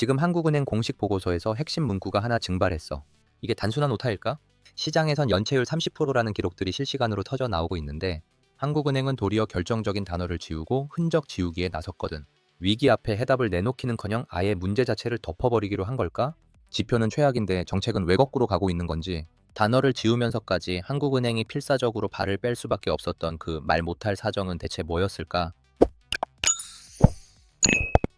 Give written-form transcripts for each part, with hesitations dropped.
지금 한국은행 공식 보고서에서 핵심 문구가 하나 증발했어. 이게 단순한 오타일까? 시장에선 연체율 30%라는 기록들이 실시간으로 터져 나오고 있는데 한국은행은 도리어 결정적인 단어를 지우고 흔적 지우기에 나섰거든. 위기 앞에 해답을 내놓기는커녕 아예 문제 자체를 덮어버리기로 한 걸까? 지표는 최악인데 정책은 왜 거꾸로 가고 있는 건지. 단어를 지우면서까지 한국은행이 필사적으로 발을 뺄 수밖에 없었던 그 말 못할 사정은 대체 뭐였을까?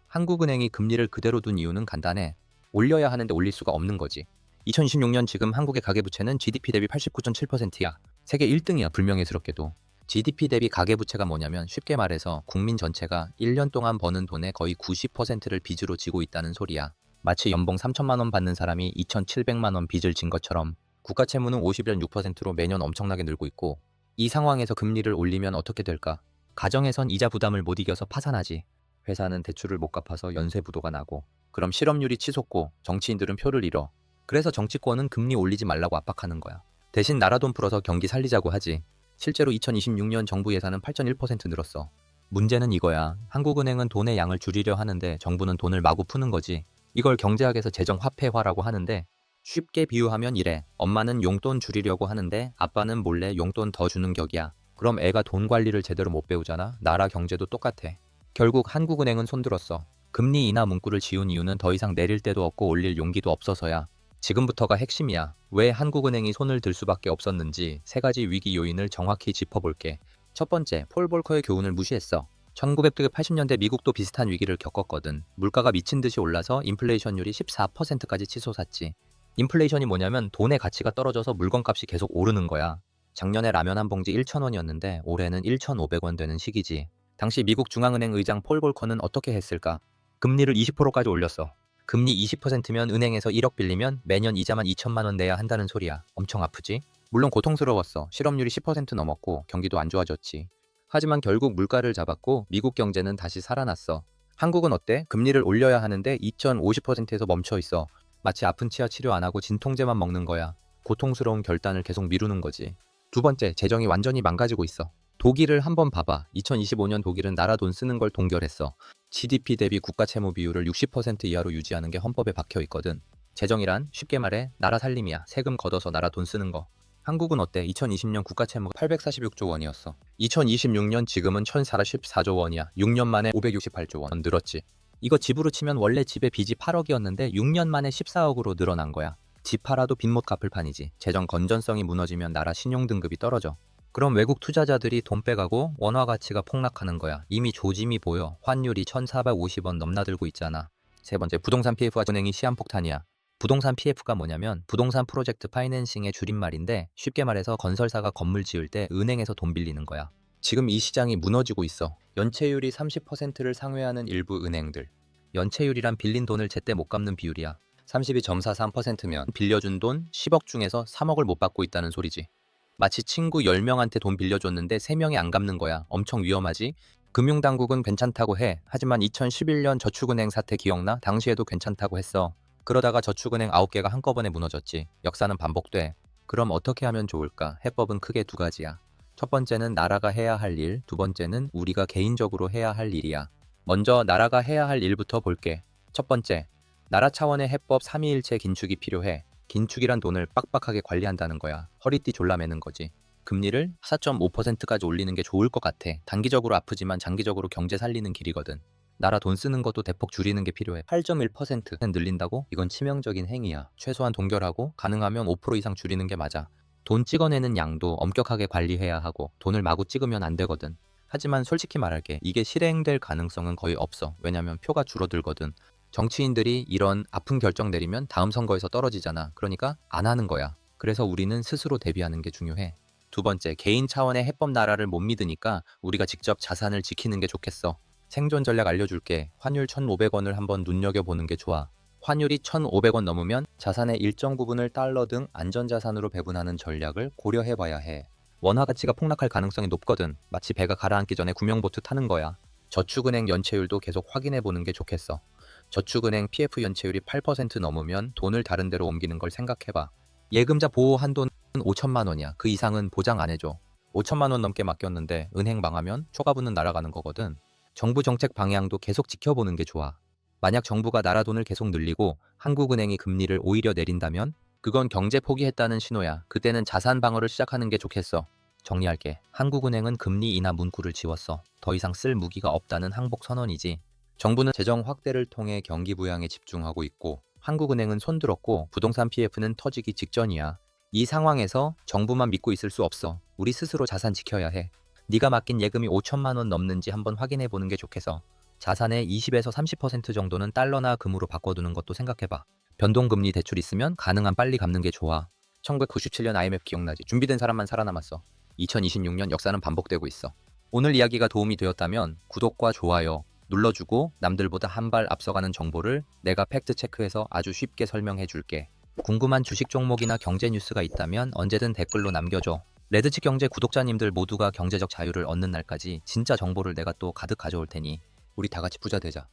한국은행이 금리를 그대로 둔 이유는 간단해. 올려야 하는데 올릴 수가 없는 거지. 2026년 지금 한국의 가계부채는 GDP 대비 89.7%야. 세계 1등이야, 불명예스럽게도. GDP 대비 가계부채가 뭐냐면 쉽게 말해서 국민 전체가 1년 동안 버는 돈의 거의 90%를 빚으로 지고 있다는 소리야. 마치 연봉 3천만 원 받는 사람이 2,700만 원 빚을 진 것처럼 국가 채무는 51.6%로 매년 엄청나게 늘고 있고, 이 상황에서 금리를 올리면 어떻게 될까? 가정에선 이자 부담을 못 이겨서 파산하지. 회사는 대출을 못 갚아서 연쇄 부도가 나고, 그럼 실업률이 치솟고 정치인들은 표를 잃어. 그래서 정치권은 금리 올리지 말라고 압박하는 거야. 대신 나라 돈 풀어서 경기 살리자고 하지. 실제로 2026년 정부 예산은 8.1% 늘었어. 문제는 이거야. 한국은행은 돈의 양을 줄이려 하는데 정부는 돈을 마구 푸는 거지. 이걸 경제학에서 재정화폐화라고 하는데, 쉽게 비유하면 이래. 엄마는 용돈 줄이려고 하는데 아빠는 몰래 용돈 더 주는 격이야. 그럼 애가 돈 관리를 제대로 못 배우잖아. 나라 경제도 똑같아. 결국 한국은행은 손들었어. 금리 인하 문구를 지운 이유는 더 이상 내릴 데도 없고 올릴 용기도 없어서야. 지금부터가 핵심이야. 왜 한국은행이 손을 들 수밖에 없었는지 세 가지 위기 요인을 정확히 짚어볼게. 첫 번째, 폴 볼커의 교훈을 무시했어. 1980년대 미국도 비슷한 위기를 겪었거든. 물가가 미친 듯이 올라서 인플레이션율이 14%까지 치솟았지. 인플레이션이 뭐냐면 돈의 가치가 떨어져서 물건값이 계속 오르는 거야. 작년에 라면 한 봉지 1,000원이었는데 올해는 1,500원 되는 시기지. 당시 미국 중앙은행 의장 폴 볼커는 어떻게 했을까? 금리를 20%까지 올렸어. 금리 20%면 은행에서 1억 빌리면 매년 이자만 2천만 원 내야 한다는 소리야. 엄청 아프지? 물론 고통스러웠어. 실업률이 10% 넘었고 경기도 안 좋아졌지. 하지만 결국 물가를 잡았고 미국 경제는 다시 살아났어. 한국은 어때? 금리를 올려야 하는데 2,050%에서 멈춰 있어. 마치 아픈 치아 치료 안 하고 진통제만 먹는 거야. 고통스러운 결단을 계속 미루는 거지. 두 번째, 재정이 완전히 망가지고 있어. 독일을 한번 봐봐. 2025년 독일은 나라 돈 쓰는 걸 동결했어. GDP 대비 국가 채무 비율을 60% 이하로 유지하는 게 헌법에 박혀 있거든. 재정이란 쉽게 말해 나라 살림이야. 세금 걷어서 나라 돈 쓰는 거. 한국은 어때? 2020년 국가 채무가 846조 원이었어. 2026년 지금은 1,044조 원이야. 6년 만에 568조 원 늘었지. 이거 집으로 치면 원래 집의 빚이 8억이었는데 6년 만에 14억으로 늘어난 거야. 집 팔아도 빚 못 갚을 판이지. 재정 건전성이 무너지면 나라 신용 등급이 떨어져. 그럼 외국 투자자들이 돈 빼가고 원화 가치가 폭락하는 거야. 이미 조짐이 보여. 환율이 1,450원 넘나들고 있잖아. 세 번째, 부동산 PF와 은행이 시한폭탄이야. 부동산 PF가 뭐냐면 부동산 프로젝트 파이낸싱의 줄임말인데 쉽게 말해서 건설사가 건물 지을 때 은행에서 돈 빌리는 거야. 지금 이 시장이 무너지고 있어. 연체율이 30%를 상회하는 일부 은행들. 연체율이란 빌린 돈을 제때 못 갚는 비율이야. 32.43%면 빌려준 돈 10억 중에서 3억을 못 받고 있다는 소리지. 마치 친구 10명한테 돈 빌려줬는데 3명이 안 갚는 거야. 엄청 위험하지? 금융당국은 괜찮다고 해. 하지만 2011년 저축은행 사태 기억나? 당시에도 괜찮다고 했어. 그러다가 저축은행 9개가 한꺼번에 무너졌지. 역사는 반복돼. 그럼 어떻게 하면 좋을까? 해법은 크게 두 가지야. 첫 번째는 나라가 해야 할 일, 두 번째는 우리가 개인적으로 해야 할 일이야. 먼저 나라가 해야 할 일부터 볼게. 첫 번째, 나라 차원의 해법 3.2일체 긴축이 필요해. 긴축이란 돈을 빡빡하게 관리한다는 거야. 허리띠 졸라매는 거지. 금리를 4.5%까지 올리는 게 좋을 것 같아. 단기적으로 아프지만 장기적으로 경제 살리는 길이거든. 나라 돈 쓰는 것도 대폭 줄이는 게 필요해. 8.1% 늘린다고? 이건 치명적인 행위야. 최소한 동결하고 가능하면 5% 이상 줄이는 게 맞아. 돈 찍어내는 양도 엄격하게 관리해야 하고 돈을 마구 찍으면 안 되거든. 하지만 솔직히 말할게. 이게 실행될 가능성은 거의 없어. 왜냐면 표가 줄어들거든. 정치인들이 이런 아픈 결정 내리면 다음 선거에서 떨어지잖아. 그러니까 안 하는 거야. 그래서 우리는 스스로 대비하는 게 중요해. 두 번째, 개인 차원의 해법 나라를 못 믿으니까 우리가 직접 자산을 지키는 게 좋겠어. 생존 전략 알려줄게. 환율 1,500원을 한번 눈여겨보는 게 좋아. 환율이 1,500원 넘으면 자산의 일정 부분을 달러 등 안전자산으로 배분하는 전략을 고려해봐야 해. 원화 가치가 폭락할 가능성이 높거든. 마치 배가 가라앉기 전에 구명보트 타는 거야. 저축은행 연체율도 계속 확인해보는 게 좋겠어. 저축은행 PF 연체율이 8% 넘으면 돈을 다른 데로 옮기는 걸 생각해봐. 예금자 보호 한도는 5천만 원이야. 그 이상은 보장 안 해줘. 5천만 원 넘게 맡겼는데 은행 망하면 초과분은 날아가는 거거든. 정부 정책 방향도 계속 지켜보는 게 좋아. 만약 정부가 나라 돈을 계속 늘리고 한국은행이 금리를 오히려 내린다면 그건 경제 포기했다는 신호야. 그때는 자산 방어를 시작하는 게 좋겠어. 정리할게. 한국은행은 금리 인하 문구를 지웠어. 더 이상 쓸 무기가 없다는 항복 선언이지. 정부는 재정 확대를 통해 경기 부양에 집중하고 있고 한국은행은 손들었고 부동산 PF는 터지기 직전이야. 이 상황에서 정부만 믿고 있을 수 없어. 우리 스스로 자산 지켜야 해. 네가 맡긴 예금이 5천만 원 넘는지 한번 확인해 보는 게 좋겠어. 자산의 20에서 30% 정도는 달러나 금으로 바꿔두는 것도 생각해봐. 변동금리 대출 있으면 가능한 빨리 갚는 게 좋아. 1997년 IMF 기억나지? 준비된 사람만 살아남았어. 2026년 역사는 반복되고 있어. 오늘 이야기가 도움이 되었다면 구독과 좋아요 눌러주고 남들보다 한 발 앞서가는 정보를 내가 팩트체크해서 아주 쉽게 설명해 줄게. 궁금한 주식 종목이나 경제 뉴스가 있다면 언제든 댓글로 남겨줘. 레드치 경제 구독자님들 모두가 경제적 자유를 얻는 날까지 진짜 정보를 내가 또 가득 가져올 테니 우리 다 같이 부자 되자.